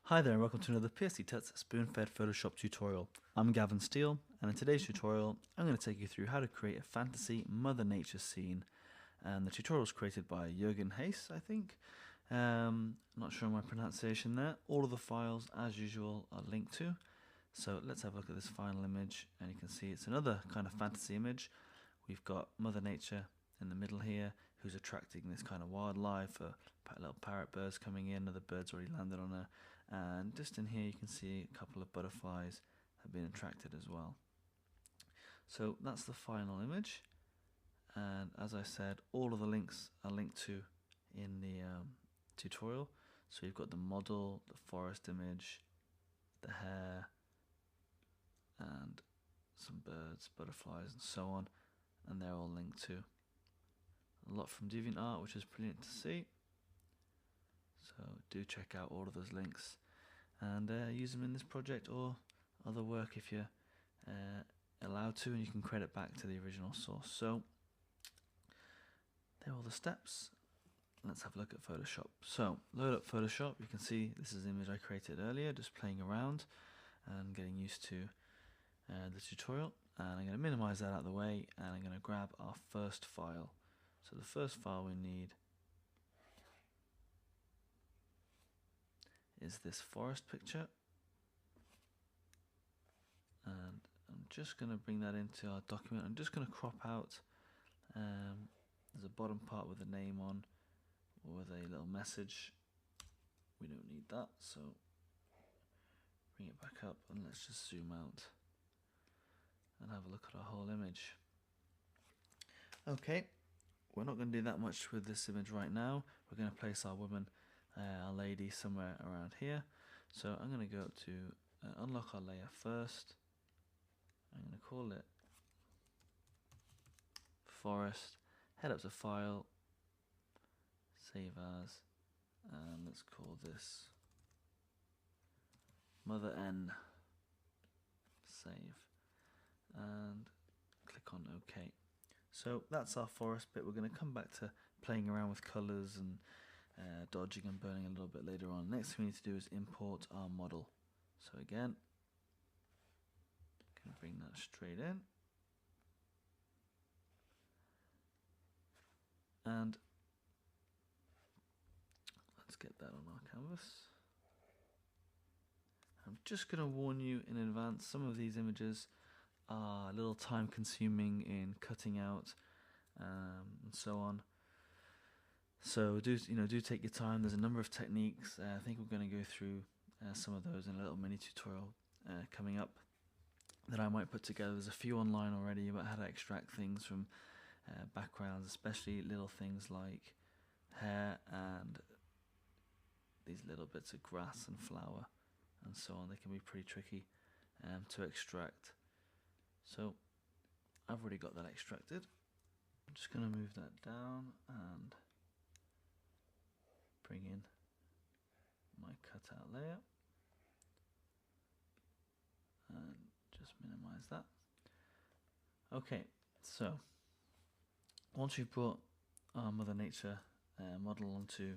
Hi there and welcome to another PSD Tuts spoon-fed Photoshop tutorial. I'm Gavin Steele, and in today's tutorial I'm going to take you through how to create a fantasy Mother Nature scene. And the tutorial was created by JÄ×rgen Heiss, I think. Not sure on my pronunciation there. All of the files, as usual, are linked to. So let's have a look at this final image, and you can see it's another kind of fantasy image. We've got Mother Nature in the middle here, who's attracting this kind of wildlife, little parrot birds coming in, other birds already landed on her, and just in here you can see a couple of butterflies have been attracted as well. So that's the final image, and as I said, all of the links are linked to in the tutorial. So you've got the model, the forest image, the hare, and some birds, butterflies, and so on, and they're all linked to. A lot from DeviantArt, which is brilliant to see. So do check out all of those links and use them in this project or other work if you're allowed to, and you can credit back to the original source. So there are all the steps. Let's have a look at Photoshop. So load up Photoshop. You can see this is the image I created earlier, just playing around and getting used to the tutorial. And I'm going to minimize that out of the way, and I'm going to grab our first file. So the first file we need is this forest picture, and I'm just going to bring that into our document. I'm just going to crop out there's a bottom part with a name on or with a little message. We don't need that, so bring it back up and let's just zoom out and have a look at our whole image. Okay, we're not going to do that much with this image right now. We're going to place our woman, our lady, somewhere around here. So I'm going to go to unlock our layer first. I'm going to call it forest, head up to file, save as, and let's call this Mother N, save, and click on OK. So that's our forest bit. We're going to come back to playing around with colours and dodging and burning a little bit later on. Next thing we need to do is import our model. So again, can bring that straight in, and let's get that on our canvas. I'm just going to warn you in advance, some of these images are a little time consuming in cutting out and so on. So do take your time. There's a number of techniques. I think we're going to go through some of those in a little mini tutorial coming up that I might put together. There's a few online already about how to extract things from backgrounds, especially little things like hair and these little bits of grass and flower and so on. They can be pretty tricky to extract. So I've already got that extracted. I'm just going to move that down and bring in my cutout layer and just minimize that. Okay, so once you've brought our Mother Nature model onto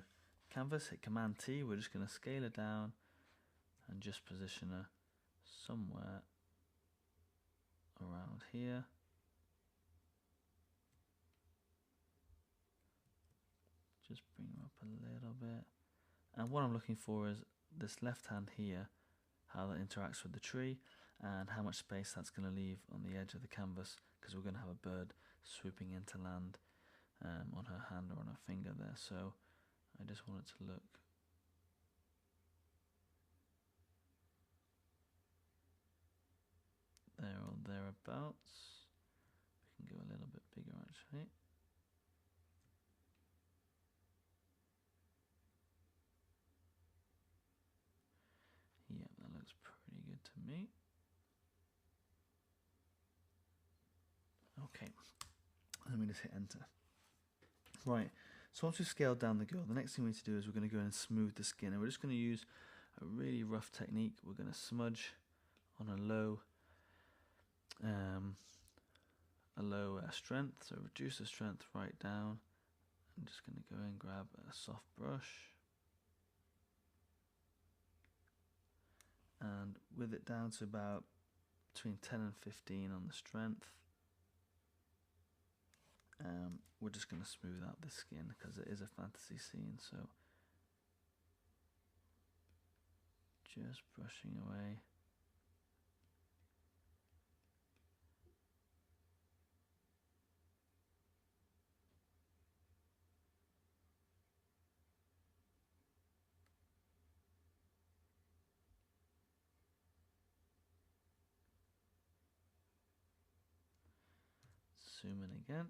canvas, hit Command T. We're just going to scale her down and just position her somewhere around here. Just bring her up a little bit. And what I'm looking for is this left hand here, how that interacts with the tree and how much space that's going to leave on the edge of the canvas, because we're going to have a bird swooping in to land on her hand or on her finger there. So I just want it to look there or thereabouts. We can go a little bit bigger actually. Yeah, that looks pretty good to me. Okay, let me just hit enter. Right, so once we've scaled down the girl, the next thing we need to do is we're going to go in and smooth the skin, and we're just going to use a really rough technique. We're going to smudge on a low strength, so reduce the strength right down. I'm just going to go and grab a soft brush and with it down to about between 10 and 15 on the strength, we're just going to smooth out the skin because it is a fantasy scene, so just brushing away. Zoom in again.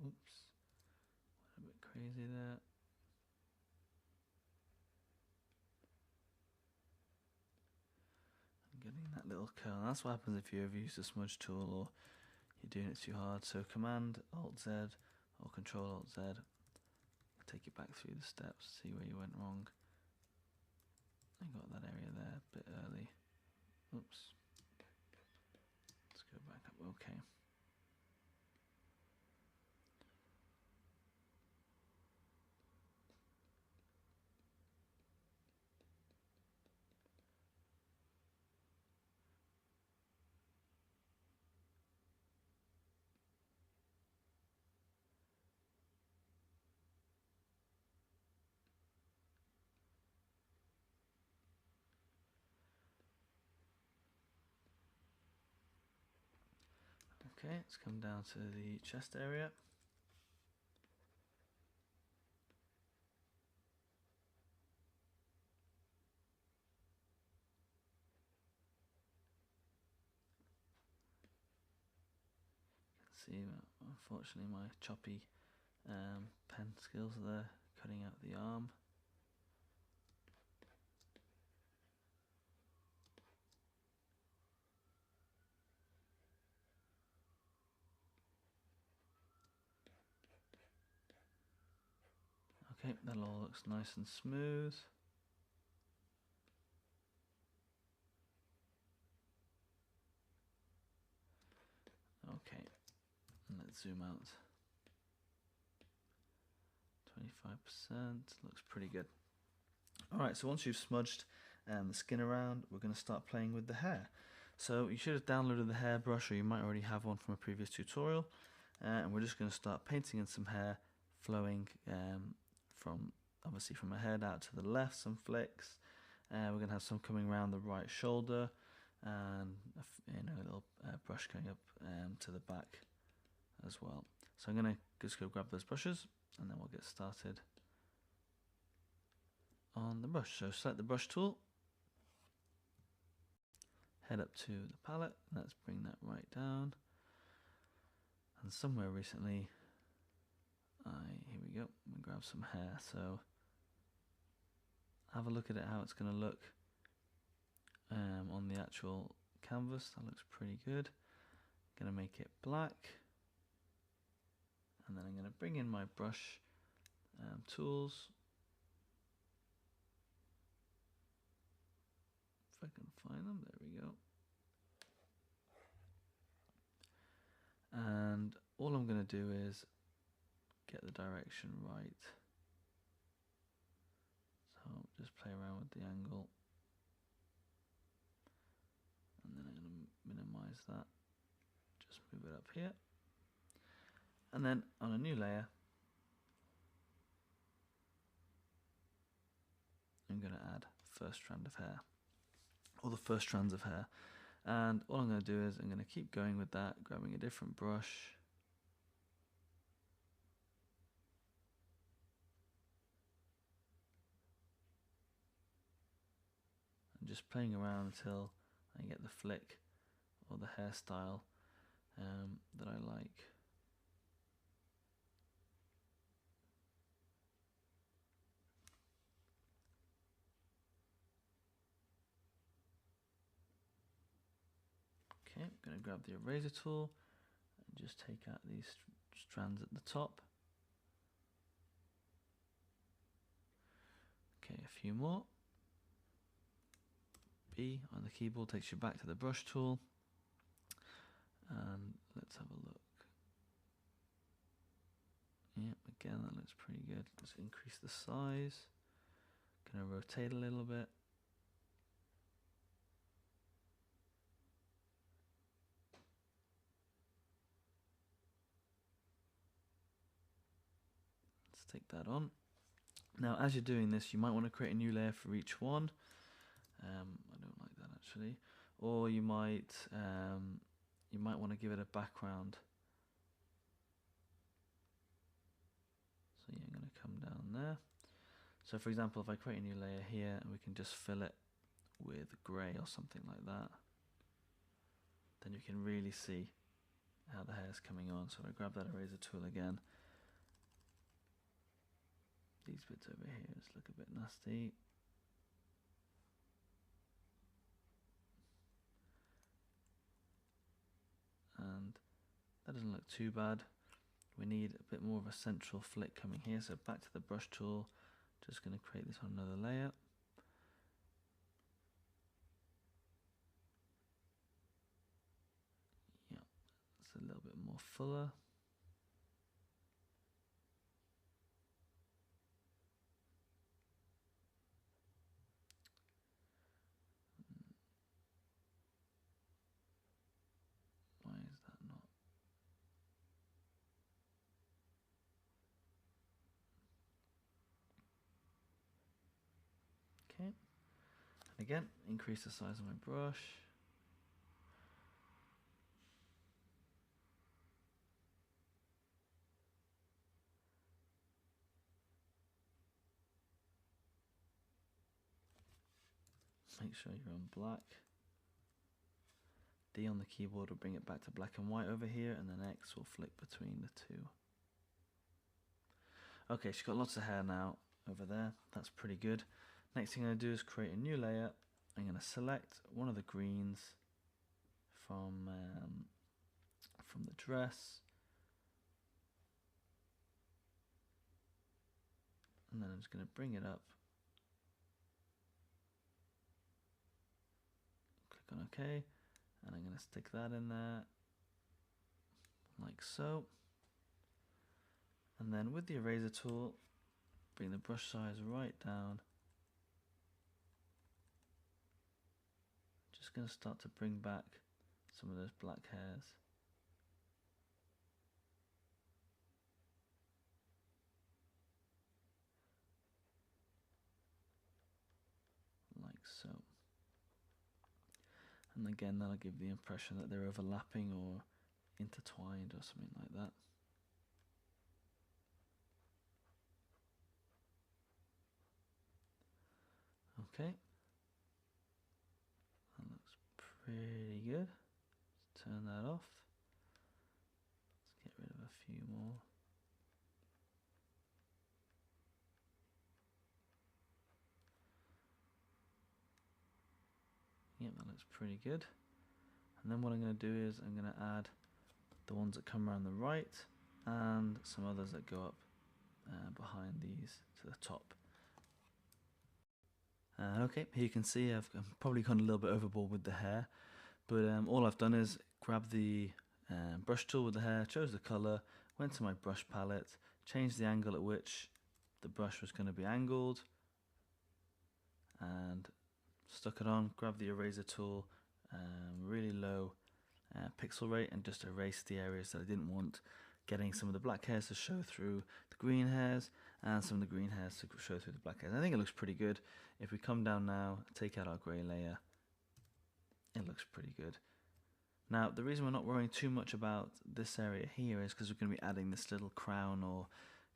Oops, a bit crazy there. I'm getting that little curl. That's what happens if you ever use the smudge tool or you're doing it too hard. So Command Alt Z or Control Alt Z, take it back through the steps, see where you went wrong. I got that area there a bit early. Oops. Let's go back up. Okay. Okay, let's come down to the chest area. You can see, unfortunately, my choppy pen skills are there, cutting out the arm. Okay, that all looks nice and smooth. Okay, and let's zoom out. 25%, looks pretty good. Alright, so once you've smudged the skin around, we're going to start playing with the hair. So you should have downloaded the hairbrush, or you might already have one from a previous tutorial. And we're just going to start painting in some hair, flowing obviously from my head out to the left, some flicks. We're going to have some coming around the right shoulder, and a little brush going up to the back as well. So I'm going to just go grab those brushes, and then we'll get started on the brush. So select the brush tool, head up to the palette, let's bring that right down, and somewhere recently here we go, I'm going to grab some hair. So have a look at it, how it's going to look on the actual canvas. That looks pretty good. I'm going to make it black, and then I'm going to bring in my brush tools. If I can find them, there we go. And all I'm going to do is get the direction right. So just play around with the angle, and then I'm going to minimize that. Just move it up here, and then on a new layer, I'm going to add first strand of hair, or the first strands of hair. And all I'm going to do is I'm going to keep going with that, grabbing a different brush. And just playing around until I get the flick or the hairstyle that I like. Okay, I'm going to grab the eraser tool and just take out these strands at the top. Okay, a few more. B on the keyboard takes you back to the brush tool. And let's have a look. Yep, again that looks pretty good. Let's increase the size. Gonna rotate a little bit. Let's take that on. Now as you're doing this, you might want to create a new layer for each one. I don't like that actually. Or you might want to give it a background. So yeah, I'm going to come down there. So for example, if I create a new layer here and we can just fill it with grey or something like that, then you can really see how the hair is coming on. So I grab that eraser tool again. These bits over here just look a bit nasty. And that doesn't look too bad. We need a bit more of a central flick coming here, so back to the brush tool. Just going to create this on another layer. Yeah, it's a little bit more fuller. Why is that not? Okay, and again, increase the size of my brush. Make sure you're on black. D on the keyboard will bring it back to black and white over here, and then X will flick between the two. Okay, she's got lots of hair now over there. That's pretty good. Next thing I'm going to do is create a new layer. I'm going to select one of the greens from the dress, and then I'm just going to bring it up. Click on OK, and I'm going to stick that in there, like so. And then with the eraser tool, bring the brush size right down. Just going to start to bring back some of those black hairs. Like so. And again, that'll give the impression that they're overlapping or intertwined or something like that. Okay. That looks pretty good. Let's turn that off. Let's get rid of a few more. Yep, that looks pretty good. And then what I'm going to do is I'm going to add the ones that come around the right and some others that go up behind these to the top. Okay, here you can see I've probably gone a little bit overboard with the hair, but all I've done is grab the brush tool with the hair, chose the color, went to my brush palette, changed the angle at which the brush was going to be angled, and stuck it on, grabbed the eraser tool, really low pixel rate, and just erased the areas that I didn't want, getting some of the black hairs to show through the green hairs and some of the green hairs to show through the black hairs. I think it looks pretty good. If we come down now, take out our grey layer, it looks pretty good. Now, the reason we're not worrying too much about this area here is because we're going to be adding this little crown or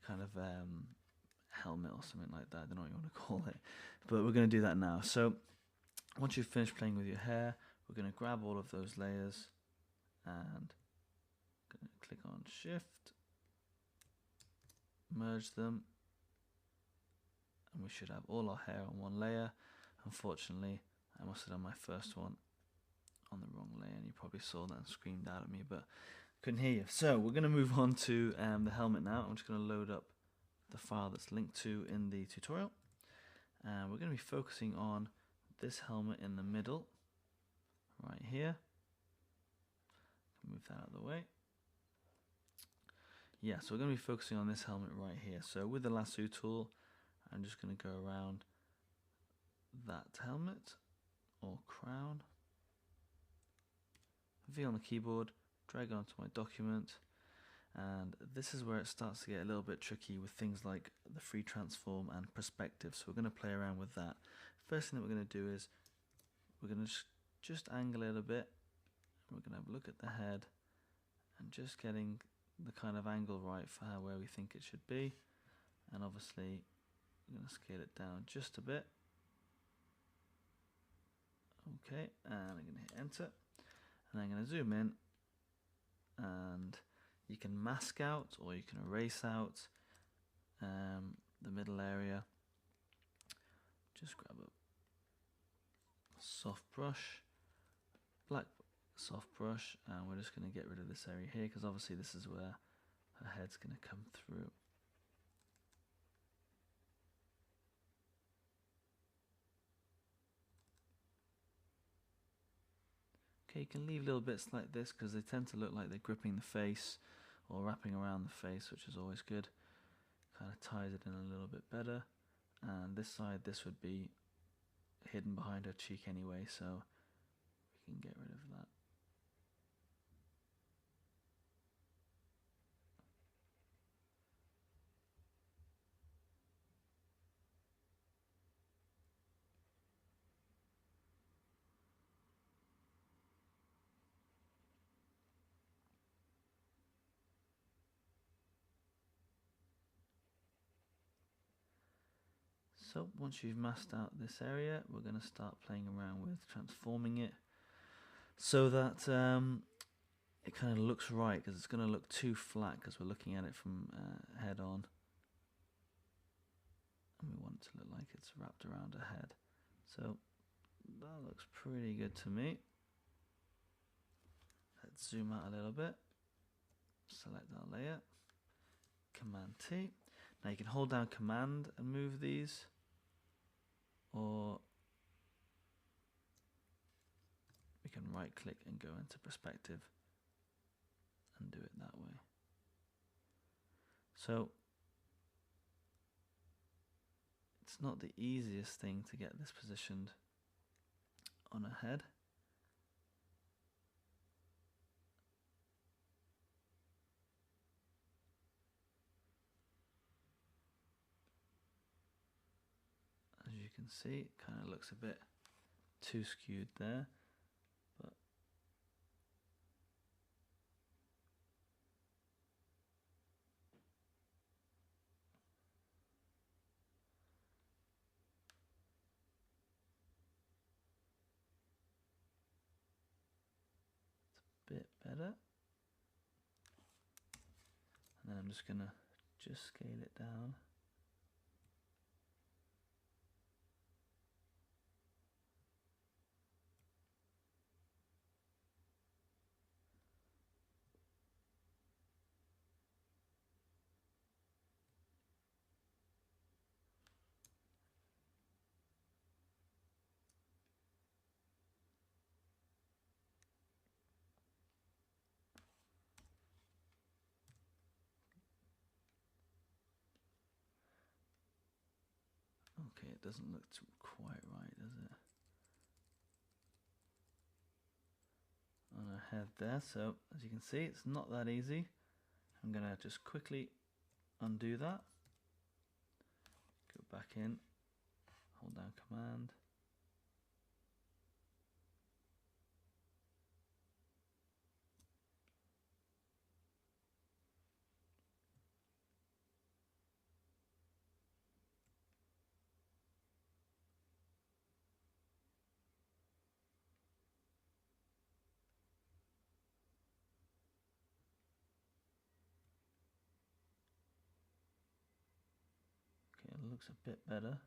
kind of helmet or something like that. I don't know what you want to call it, but we're going to do that now. So once you've finished playing with your hair, we're going to grab all of those layers and going to click on Shift, merge them, and we should have all our hair on one layer. Unfortunately, I must have done my first one on the wrong layer, and you probably saw that and screamed out at me, but couldn't hear you. So we're going to move on to the helmet now. I'm just going to load up the file that's linked to in the tutorial, And we're going to be focusing on this helmet in the middle, right here. Move that out of the way. Yeah, so we're going to be focusing on this helmet right here. So with the lasso tool, I'm just going to go around that helmet or crown. V on the keyboard, drag onto my document, and this is where it starts to get a little bit tricky with things like the free transform and perspective. So we're going to play around with that. First thing that we're going to do is we're going to just angle it a bit. We're going to have a look at the head and just getting the kind of angle right for where we think it should be. And obviously I'm going to scale it down just a bit. Okay, and I'm going to hit enter. And I'm going to zoom in, and you can mask out or you can erase out the middle area. Just grab a soft brush, black soft brush, and we're just going to get rid of this area here because obviously this is where her head's going to come through. Okay, you can leave little bits like this because they tend to look like they're gripping the face or wrapping around the face, which is always good. Kind of ties it in a little bit better. And this side, this would be hidden behind her cheek anyway, so we can get rid of that. So once you've masked out this area, we're going to start playing around with transforming it so that it kind of looks right, because it's going to look too flat because we're looking at it from head on. And we want it to look like it's wrapped around her head. So that looks pretty good to me. Let's zoom out a little bit. Select our layer. Command T. Now you can hold down Command and move these, or we can right click and go into perspective and do it that way. So it's not the easiest thing to get this positioned on a head. As you can see, it kind of looks a bit too skewed there, but it's a bit better. And then I'm just going to scale it down. Okay, it doesn't look quite right, does it? On her head there, so as you can see, it's not that easy. I'm going to just quickly undo that. Go back in, hold down Command. Okay, it looks a bit better.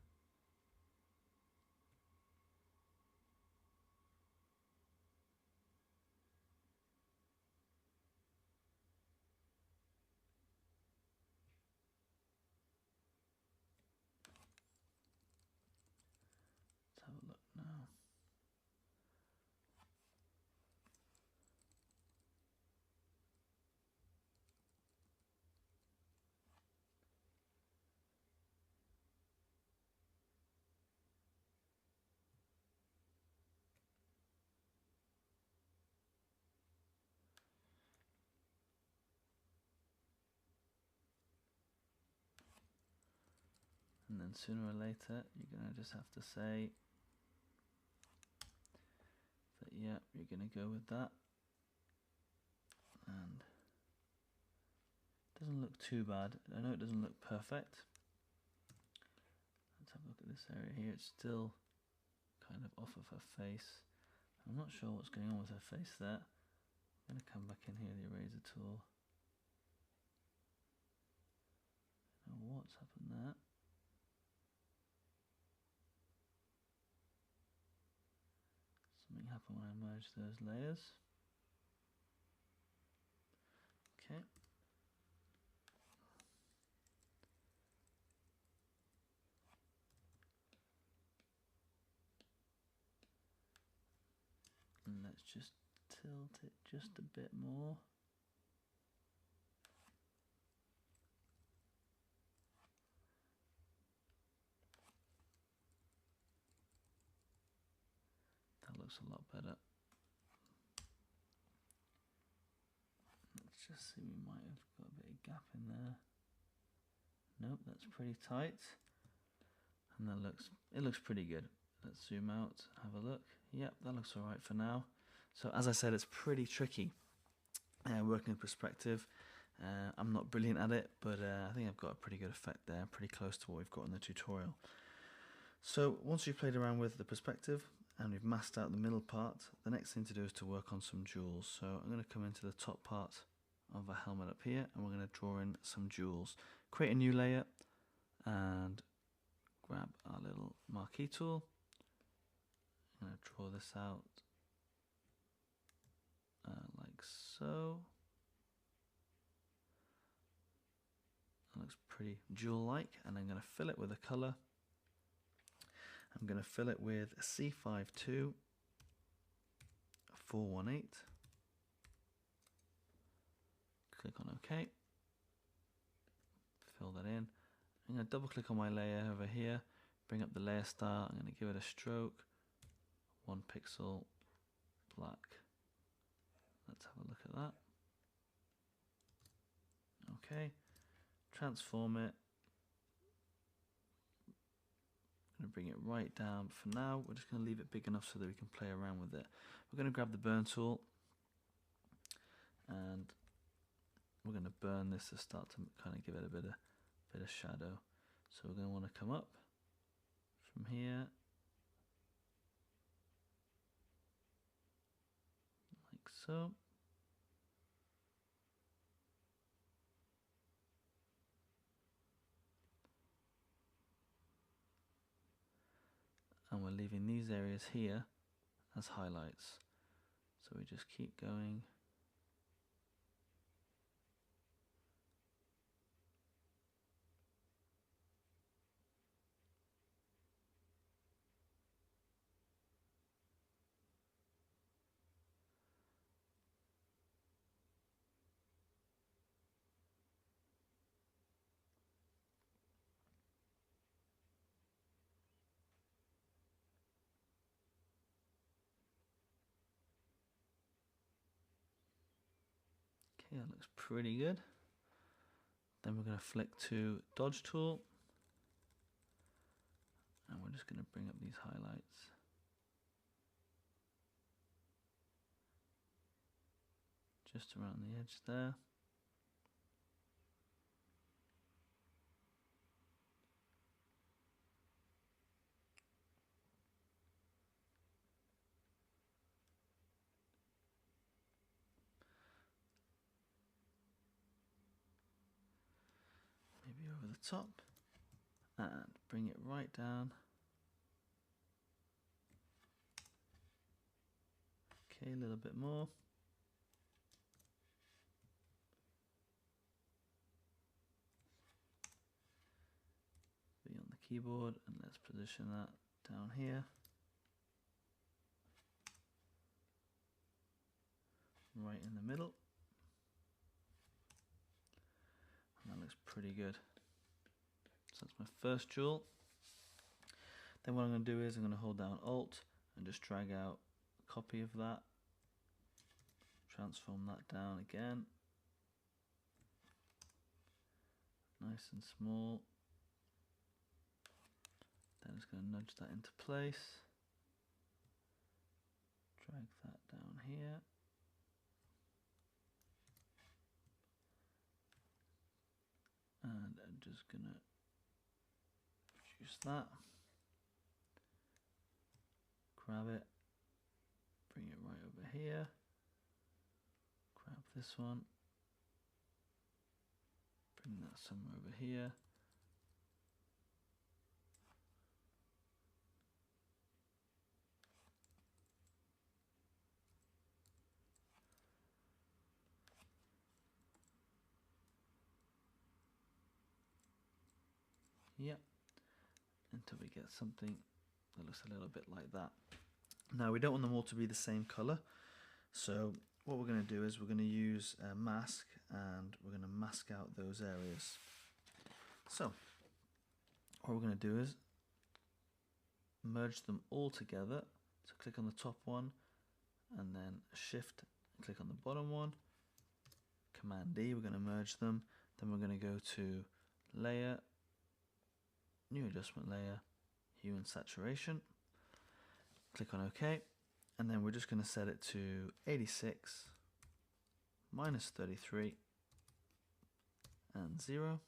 then sooner or later you're going to just have to say that, yeah, you're going to go with that. And it doesn't look too bad. I know it doesn't look perfect. Let's have a look at this area here. It's still kind of off of her face. I'm not sure what's going on with her face there. I'm going to come back in here with the eraser tool. I don't know what's happened there. Something happened when I merged those layers. Okay. And let's just tilt it just a bit more. That looks a lot better. Let's just see, we might have got a bit of gap in there. Nope, that's pretty tight. And it looks pretty good. Let's zoom out, have a look. Yep, that looks all right for now. So as I said, it's pretty tricky working in perspective. I'm not brilliant at it, but I think I've got a pretty good effect there, pretty close to what we've got in the tutorial. So once you've played around with the perspective and we've masked out the middle part, the next thing to do is to work on some jewels. So I'm going to come into the top part of a helmet up here, and we're going to draw in some jewels. Create a new layer and grab our little marquee tool. I'm going to draw this out like so. That looks pretty jewel-like, and I'm going to fill it with a color. I'm going to fill it with C52 418. Click on OK. Fill that in. I'm going to double click on my layer over here, bring up the layer style. I'm going to give it a stroke, 1 pixel, black. Let's have a look at that. Okay, transform it. I'm going to bring it right down. For now, we're just going to leave it big enough so that we can play around with it. We're going to grab the burn tool, and we're going to burn this to start to kind of give it a bit of shadow. So we're going to want to come up from here, like so. And we're leaving these areas here as highlights. So we just keep going. Okay, that looks pretty good. Then we're going to flick to dodge tool, and we're just going to bring up these highlights. Just around the edge there. Maybe over the top, and bring it right down. Okay, a little bit more. Be on the keyboard, and let's position that down here. Right in the middle. And that looks pretty good. So that's my first jewel. Then what I'm going to do is I'm going to hold down Alt and just drag out a copy of that. Transform that down again. Nice and small. just going to nudge that into place. Drag that down here. And I'm just going to reduce that. Grab it. Bring it right over here. Grab this one. Bring that somewhere over here. Yep. Until we get something that looks a little bit like that. Now we don't want them all to be the same color. So what we're going to do is we're going to use a mask and we're going to mask out those areas. So what we're going to do is merge them all together. So click on the top one and then shift and click on the bottom one. Command D, we're going to merge them. Then we're going to go to layer, new adjustment layer, hue and saturation. Click on OK. And then we're just going to set it to 86, -33, and 0.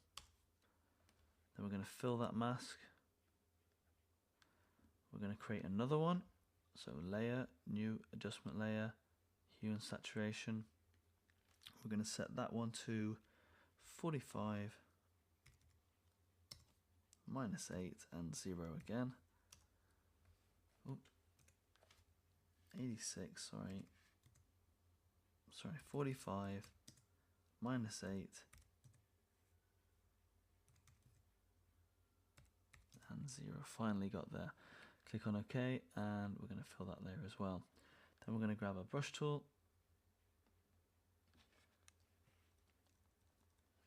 Then we're going to fill that mask. We're going to create another one. So layer, new adjustment layer, hue and saturation. We're going to set that one to 45, -8, and 0 again. Oop. 86, sorry, 45, -8, and 0. Finally got there. Click on OK, and we're going to fill that layer as well. Then we're going to grab our brush tool,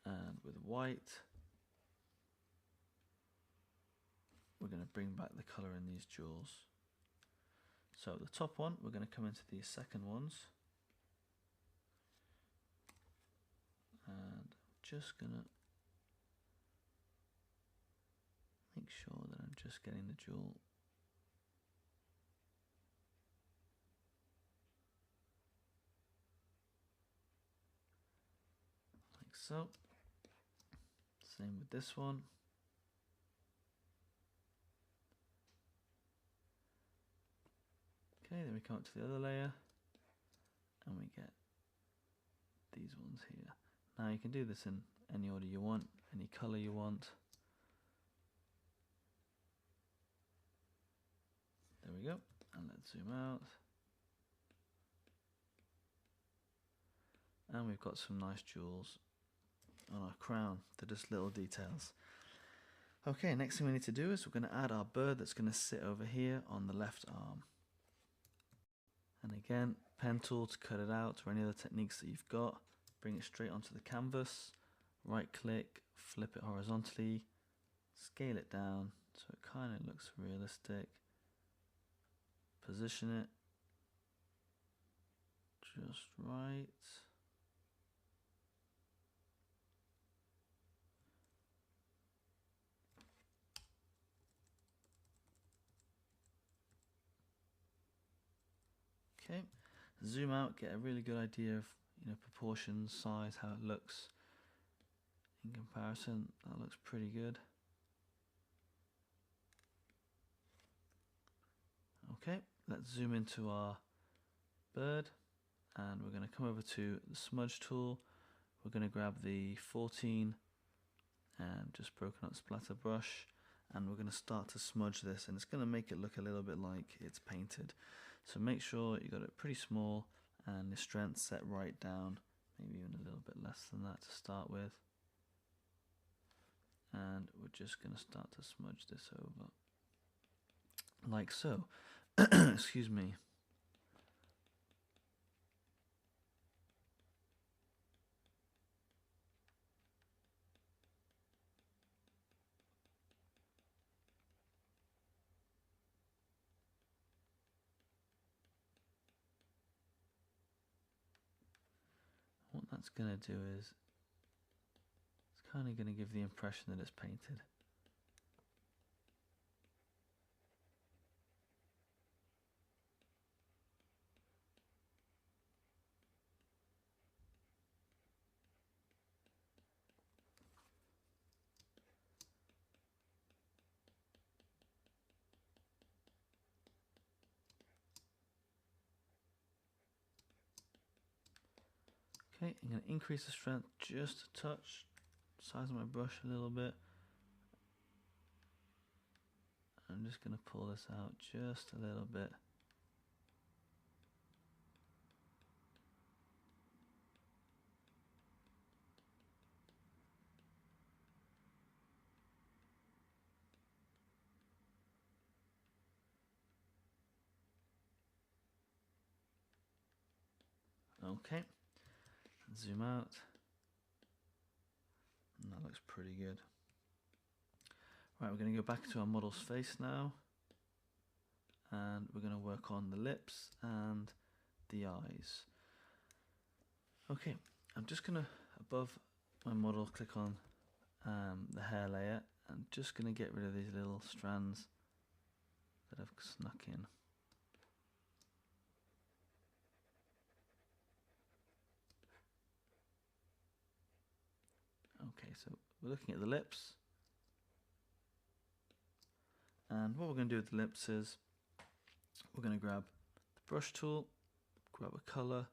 and with white, we're going to bring back the color in these jewels. So the top one, we're going to come into these second ones, and just going to make sure that I'm just getting the jewel like so. Same with this one. Okay, then we come up to the other layer and we get these ones here. Now you can do this in any order you want, any color you want. There we go, and let's zoom out. And we've got some nice jewels on our crown. They're just little details. Okay, next thing we need to do is we're going to add our bird that's going to sit over here on the left arm. And again, pen tool to cut it out, or any other techniques that you've got. Bring it straight onto the canvas, right click, flip it horizontally, scale it down so it kind of looks realistic. Position it just right. Okay, zoom out, get a really good idea of proportions, size, how it looks in comparison. That looks pretty good. Okay, let's zoom into our bird, and we're going to come over to the smudge tool. We're going to grab the 14 and just broken up splatter brush, and we're going to start to smudge this, and it's going to make it look a little bit like it's painted. So make sure you got it pretty small and the strength set right down, maybe even a little bit less than that to start with. And we're just going to start to smudge this over like so. Excuse me. What that's going to do is it's kind of going to give the impression that it's painted. Okay, I'm going to increase the strength just a touch, size of my brush a little bit. I'm just going to pull this out just a little bit. Okay, zoom out. And that looks pretty good. Right, we're going to go back to our model's face now. And we're going to work on the lips and the eyes. Okay, I'm just going to, above my model, click on the hair layer. I'm just going to get rid of these little strands that have snuck in. Okay, so we're looking at the lips. And what we're going to do with the lips is we're going to grab the brush tool, grab a color.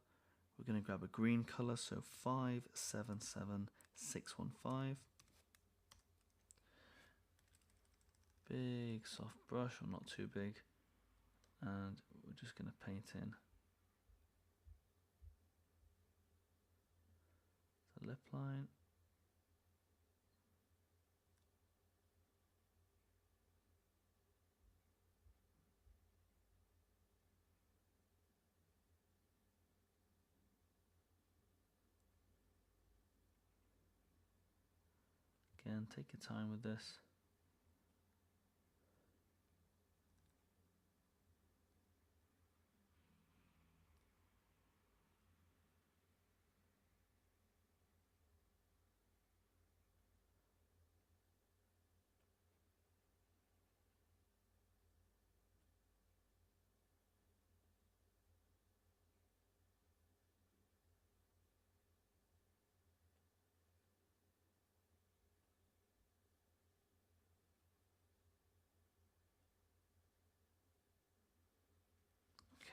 We're going to grab a green color, so 577615. Big soft brush, or not too big. And we're just going to paint in the lip line. Again, take your time with this.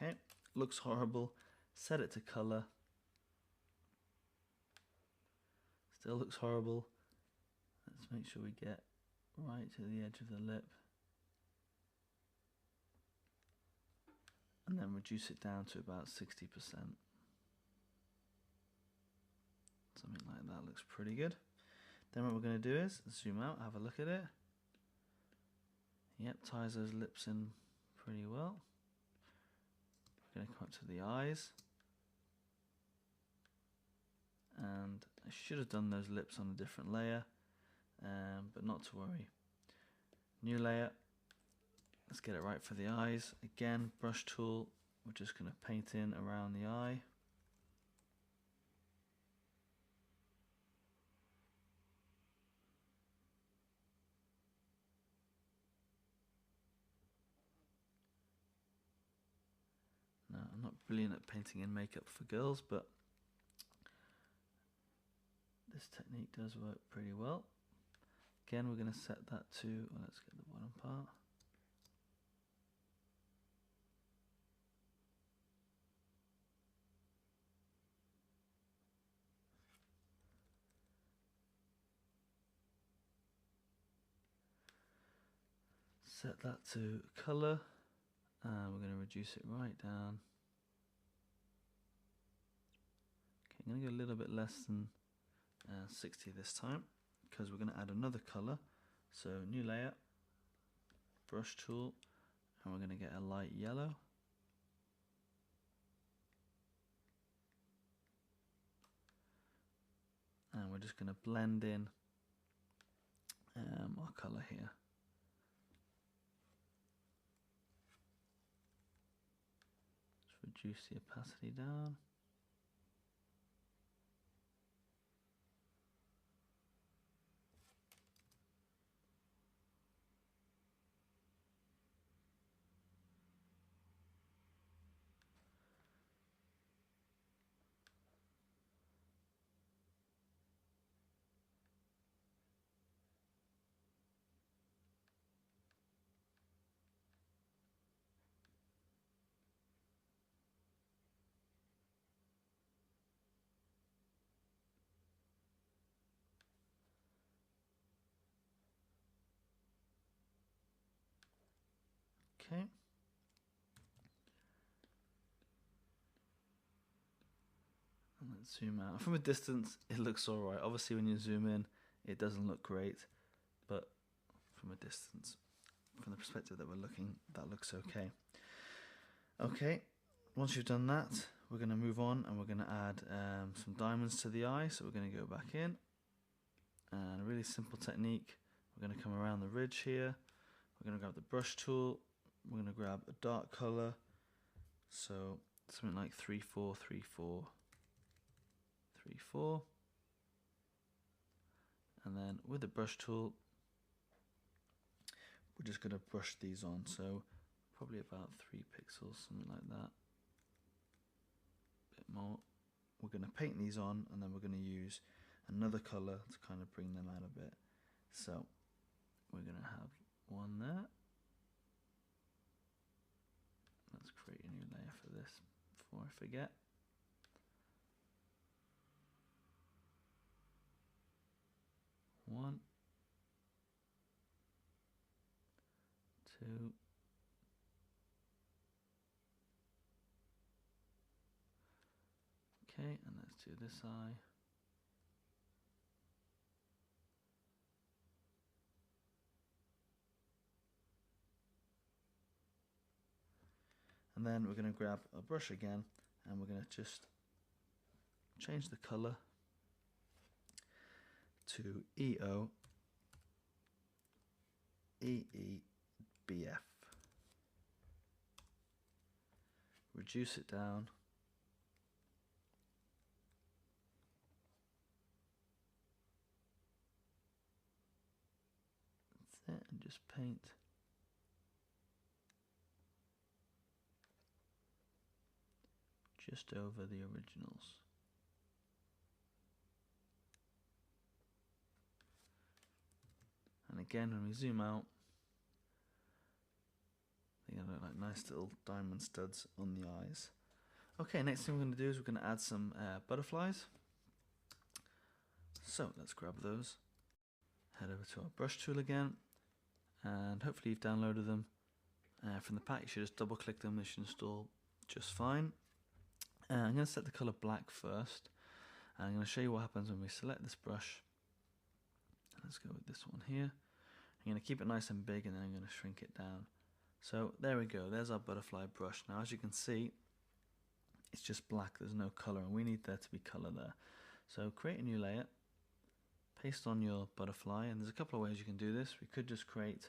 Okay, looks horrible. Set it to color. Still looks horrible. Let's make sure we get right to the edge of the lip. And then reduce it down to about 60%. Something like that looks pretty good. Then what we're going to do is zoom out, have a look at it. Yep, ties those lips in pretty well. We're going to come up to the eyes. And I should have done those lips on a different layer, but not to worry. New layer. Let's get it right for the eyes. Again, brush tool. We're just going to paint in around the eye. Now, I'm not brilliant at painting in makeup for girls, but this technique does work pretty well. Again, we're going to set that to, well, let's get the bottom part. Set that to color, and we're going to reduce it right down. Okay, I'm going to go a little bit less than 60 this time, because we're going to add another color. So new layer, brush tool, and we're going to get a light yellow. And we're just going to blend in our color here. Just reduce the opacity down. Okay. And let's zoom out. From a distance, it looks alright. Obviously, when you zoom in, it doesn't look great, but from a distance, from the perspective that we're looking, that looks okay. Okay, once you've done that, we're going to move on and we're going to add some diamonds to the eye. So we're going to go back in, and a really simple technique. We're going to come around the ridge here. We're going to grab the brush tool. We're going to grab a dark color. So something like 3434. 34. And then with the brush tool, we're just going to brush these on. So probably about 3 pixels, something like that. A bit more. We're going to paint these on, and then we're going to use another color to kind of bring them out a bit. So we're going to have one there. Let's create a new layer for this before I forget. One, two, okay, and let's do this eye. And then we're going to grab a brush again, and we're going to just change the color to EO EEBF. Reduce it down. That's it, and just paint. Just over the originals. And again, when we zoom out, they're going to look like nice little diamond studs on the eyes. Okay, next thing we're going to do is we're going to add some butterflies. So let's grab those. Head over to our brush tool again, and hopefully you've downloaded them from the pack. You should just double click them. They should install just fine. I'm going to set the color black first, and I'm going to show you what happens when we select this brush. Let's go with this one here. I'm going to keep it nice and big, and then I'm going to shrink it down. So there we go, there's our butterfly brush. Now as you can see, it's just black, there's no color, and we need there to be color there. So create a new layer, paste on your butterfly, and there's a couple of ways you can do this. We could just create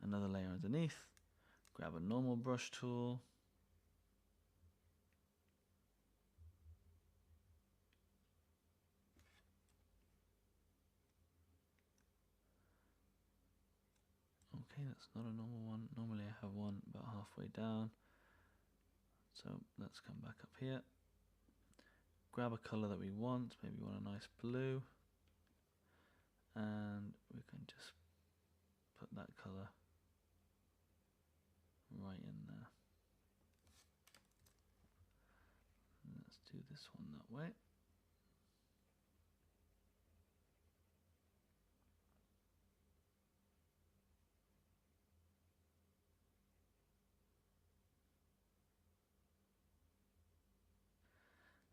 another layer underneath, grab a normal brush tool, okay, that's not a normal one. Normally I have one about halfway down. So let's come back up here. Grab a color that we want. Maybe we want a nice blue. And we can just put that color right in there. And let's do this one that way.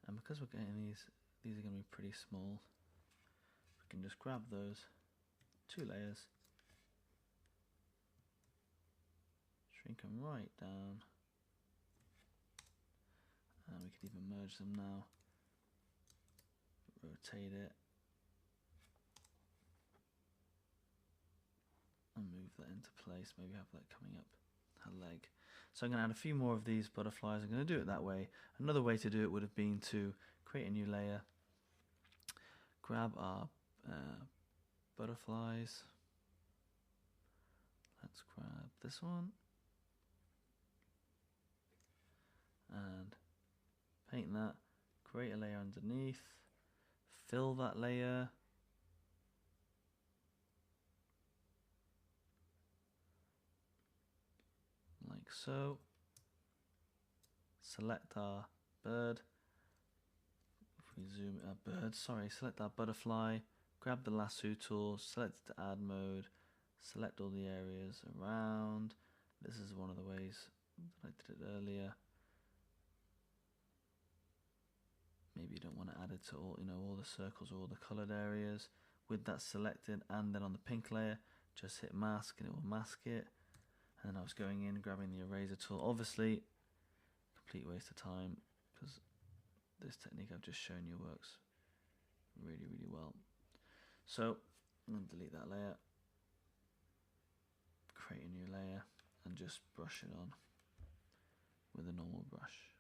And because we're getting these are going to be pretty small, we can just grab those 2 layers, shrink them right down, and we could even merge them now, rotate it, and move that into place. Maybe have that coming up her leg. So I'm going to add a few more of these butterflies. I'm going to do it that way. Another way to do it would have been to create a new layer, grab our butterflies, let's grab this one, and paint that, create a layer underneath, fill that layer, like so. Select our bird. If we zoom select our butterfly, grab the lasso tool, select it to add mode, select all the areas around, This is one of the ways that I did it earlier. Maybe you don't want to add it to all, all the circles or all the colored areas. With that selected, and then on the pink layer, just hit mask and it will mask it. And then I was going in, grabbing the eraser tool. Obviously, complete waste of time, because this technique I've just shown you works really, really well. So I'm going to delete that layer, create a new layer, and just brush it on with a normal brush.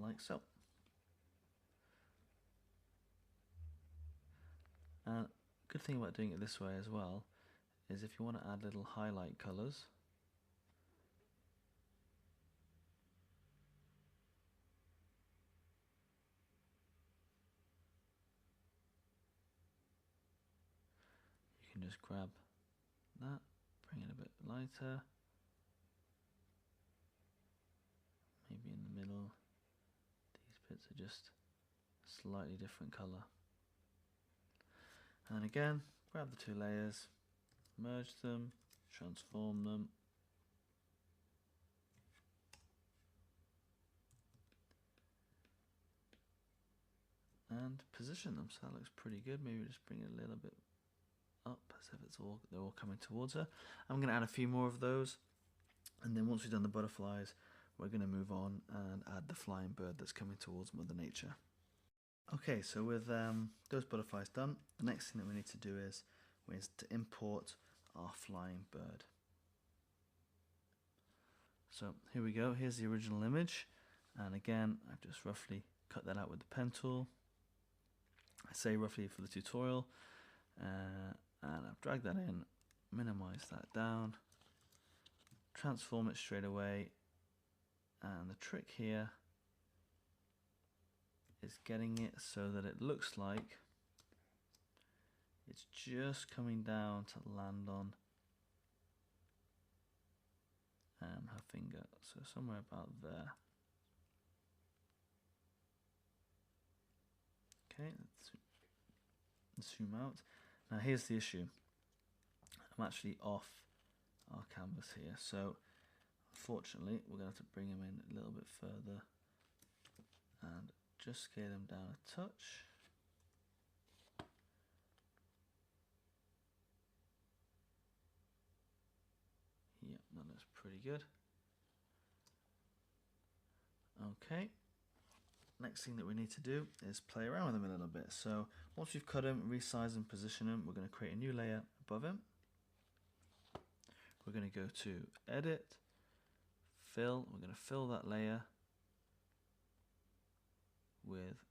Like so. And good thing about doing it this way as well is if you want to add little highlight colors, you can just grab that, bring it a bit lighter, maybe in the middle. These bits are just a slightly different color. And then again, grab the two layers, merge them, transform them, and position them. So that looks pretty good. Maybe just bring it a little bit up as if they're all coming towards her. I'm going to add a few more of those, and then once we've done the butterflies, we're going to move on and add the flying bird that's coming towards Mother Nature. Okay, so with those butterflies done, the next thing that we need to do is to import our flying bird. So here we go, here's the original image, and again I've just roughly cut that out with the pen tool. I say roughly for the tutorial, and I've dragged that in, minimize that down, transform it straight away, and the trick here is getting it so that it looks like it's just coming down to land on her finger, so somewhere about there. Okay, let's zoom out. Now here's the issue. I'm actually off our canvas here, so unfortunately we're going to have to bring him in a little bit further and just scale him down a touch. Yep, that looks pretty good. Okay, next thing that we need to do is play around with him a little bit. So once we've cut him, resize and position him, we're going to create a new layer above him. We're going to go to Edit, Fill. We're going to fill that layer with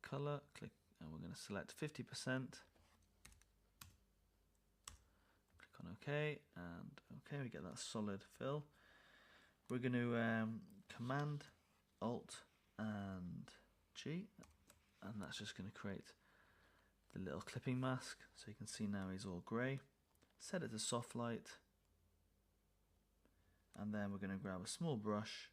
color. Click, and we're going to select 50%. Click on OK, and OK, we get that solid fill. We're going to Command Alt and G, and that's just going to create the little clipping mask. So you can see now he's all grey. Set it to soft light, and then we're going to grab a small brush,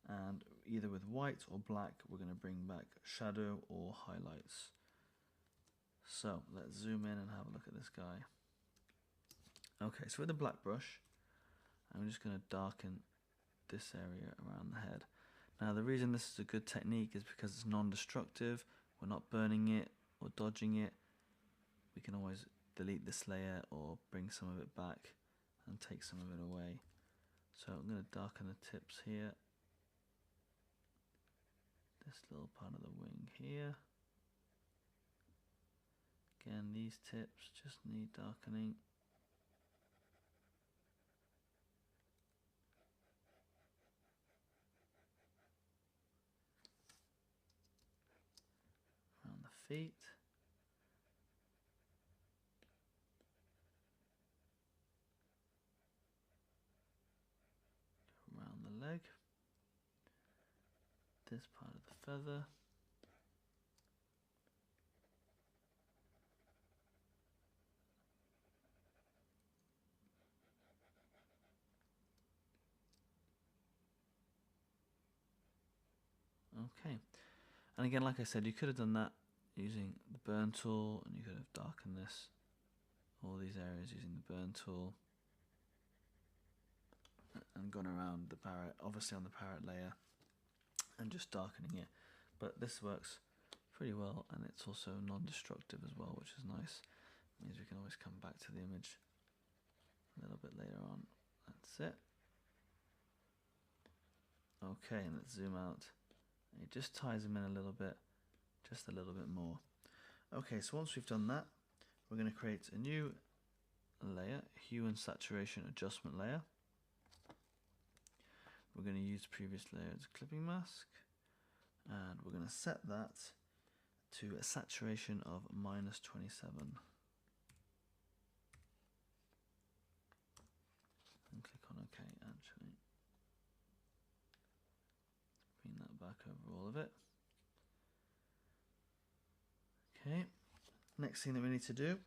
and either with white or black we're going to bring back shadow or highlights. So let's zoom in and have a look at this guy. Okay, so with the black brush I'm just going to darken this area around the head. Now the reason this is a good technique is because it's non-destructive. We're not burning it or dodging it. We can always delete this layer or bring some of it back and take some of it away. So I'm going to darken the tips here, this little part of the wing here. Again, these tips just need darkening. Around the feet. Around the leg. This part of the feather. Okay, And again, like I said, you could have done that using the burn tool, and you could have darkened this, all these areas using the burn tool, and gone around the parrot, obviously on the parrot layer, and just darkening it. But this works pretty well, and it's also non-destructive as well, which is nice. It means we can always come back to the image a little bit later on. That's it. Okay, and let's zoom out. It just ties them in a little bit, just a little bit more. Okay, so once we've done that, we're going to create a new layer, hue and saturation adjustment layer. We're going to use previous layer's clipping mask, and we're going to set that to a saturation of -27. And click on OK, actually. Bring that back over all of it. Okay, next thing that we need to do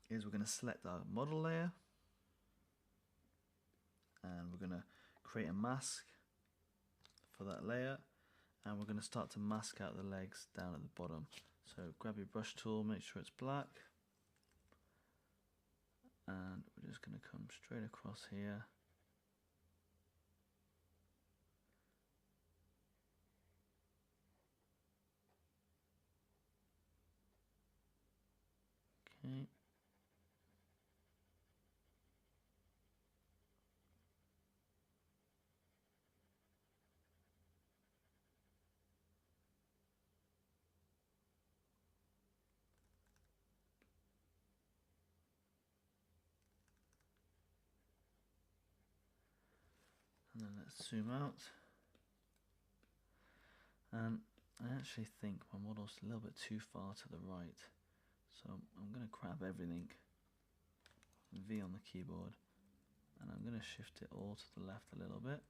is we're going to select our model layer, and we're going to create a mask for that layer, and we're going to start to mask out the legs down at the bottom. So grab your brush tool, make sure it's black, and we're just going to come straight across here. Okay. And then let's zoom out. And I actually think my model's a little bit too far to the right. So I'm going to grab everything, V on the keyboard, and I'm going to shift it all to the left a little bit.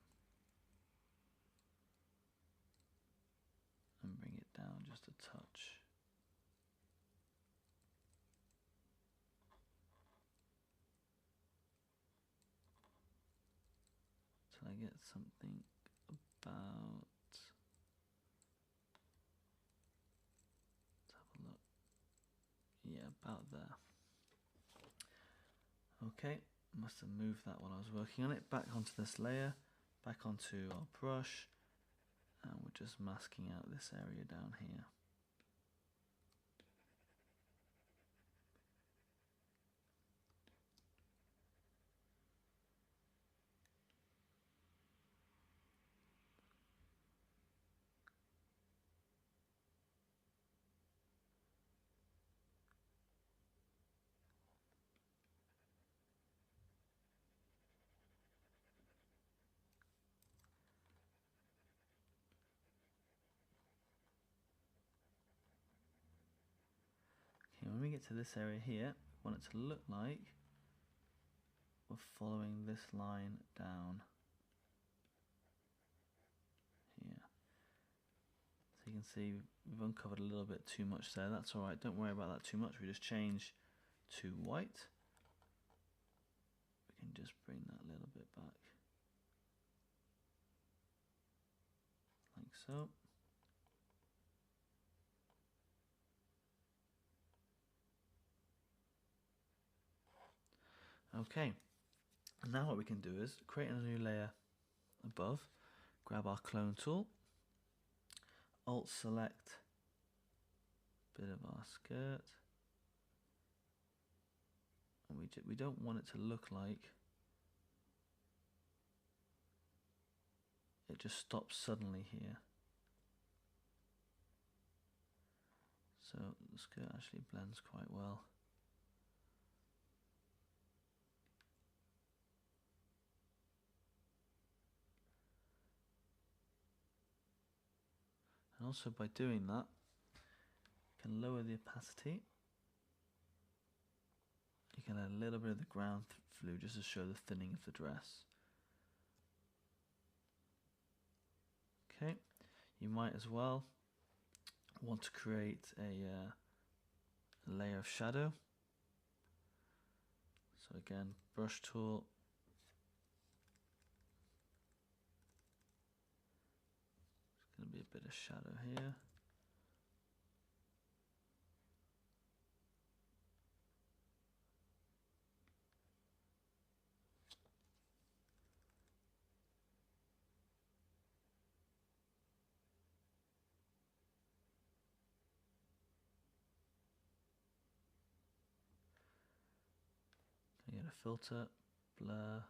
And bring it down just a touch. Till I get something about, let's have a look, yeah, about there. Okay, must have moved that while I was working on it. Back onto this layer, back onto our brush, and we're just masking out this area down here. Okay, when we get to this area here, we want it to look like we're following this line down here. So you can see we've uncovered a little bit too much there. That's alright, don't worry about that too much. We just change to white. We can just bring that a little bit back, like so. Okay, and now what we can do is create a new layer above, grab our clone tool, Alt select bit of our skirt, and we don't want it to look like it just stops suddenly here. So the skirt actually blends quite well. And also by doing that, you can lower the opacity. You can add a little bit of the ground flu just to show the thinning of the dress. Okay, you might as well want to create a layer of shadow. So again, brush tool, there's going to be a bit of shadow here. of filter, blur.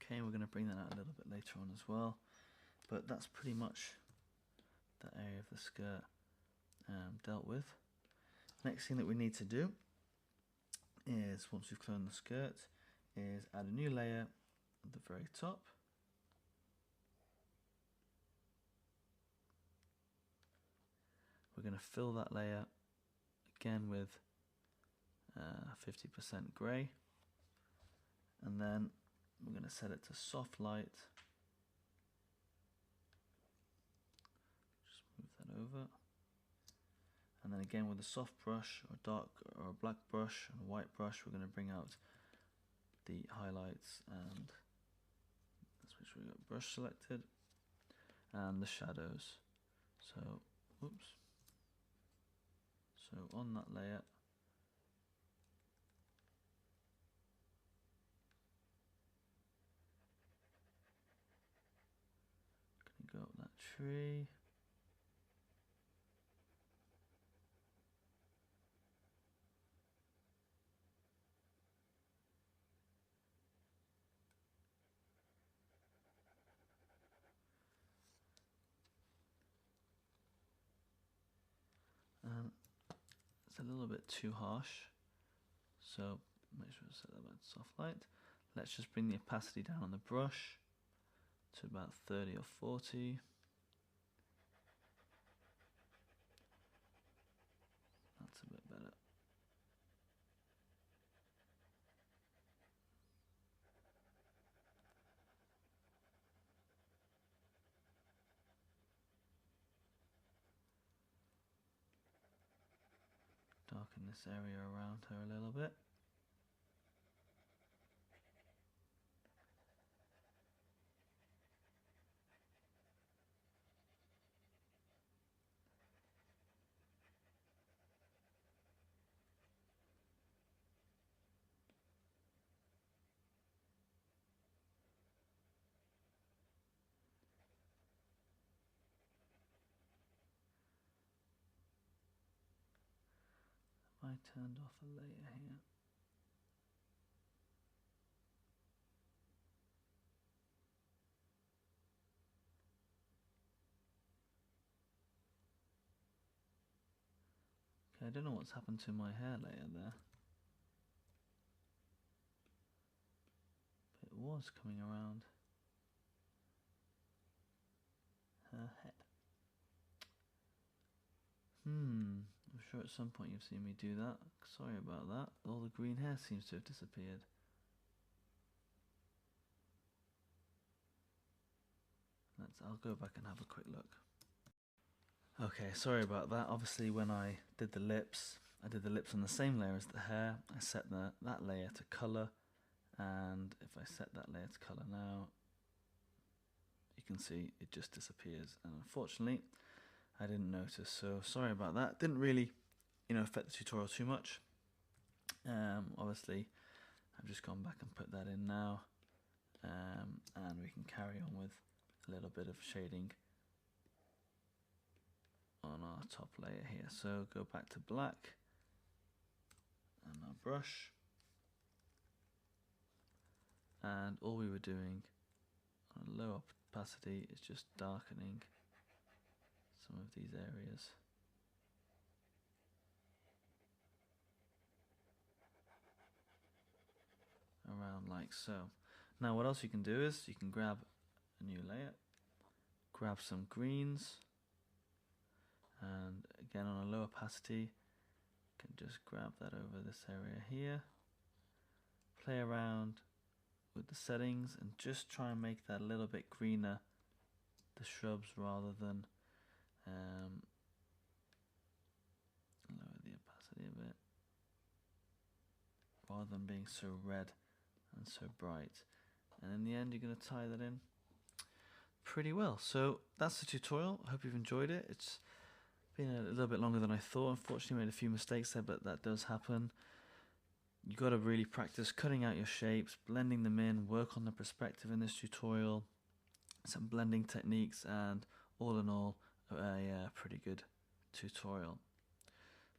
Okay, we're going to bring that out a little bit later on as well, but that's pretty much that area of the skirt dealt with. Next thing that we need to do is, once we've cloned the skirt, is add a new layer at the very top. We're going to fill that layer again with 50% grey, and then we're going to set it to soft light. Just move that over, and then again with a soft brush or dark or a black brush and a white brush, we're going to bring out the highlights, and let's make sure we got brush selected, and the shadows. So, whoops. So on that layer, go up that tree. It's a little bit too harsh, so make sure to set that back to soft light. Let's just bring the opacity down on the brush to about 30 or 40. That's a bit better. Darken this area around her a little bit. I turned off a layer here. Okay, I don't know what's happened to my hair layer there. It was coming around her head. I'm sure at some point you've seen me do that. Sorry about that. All the green hair seems to have disappeared. I'll go back and have a quick look. Okay, sorry about that. Obviously when I did the lips on the same layer as the hair. I set that layer to colour, and if I set that layer to colour now, you can see it just disappears, and unfortunately I didn't notice, so sorry about that. Didn't really affect the tutorial too much. Obviously I've just gone back and put that in now, and we can carry on with a little bit of shading on our top layer here. So go back to black and our brush, and all we were doing on a low opacity is just darkening some of these areas. Around like so. Now what else you can do is you can grab a new layer, grab some greens, and again on a low opacity, you can just grab that over this area here, play around with the settings and just try and make that a little bit greener, the shrubs, rather than lower the opacity a bit, rather than being so red and so bright. And in the end you're going to tie that in pretty well. So that's the tutorial. I hope you've enjoyed it. It's Been a little bit longer than I thought. Unfortunately, made a few mistakes there, but that does happen. You got to really practice cutting out your shapes, blending them in, work on the perspective in this tutorial, some blending techniques, and all in all, a pretty good tutorial.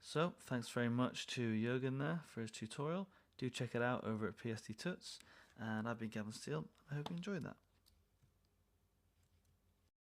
So, thanks very much to JÄ×rgen there for his tutorial. Do check it out over at PSD Tuts. And I've been Gavin Steele. I hope you enjoyed that.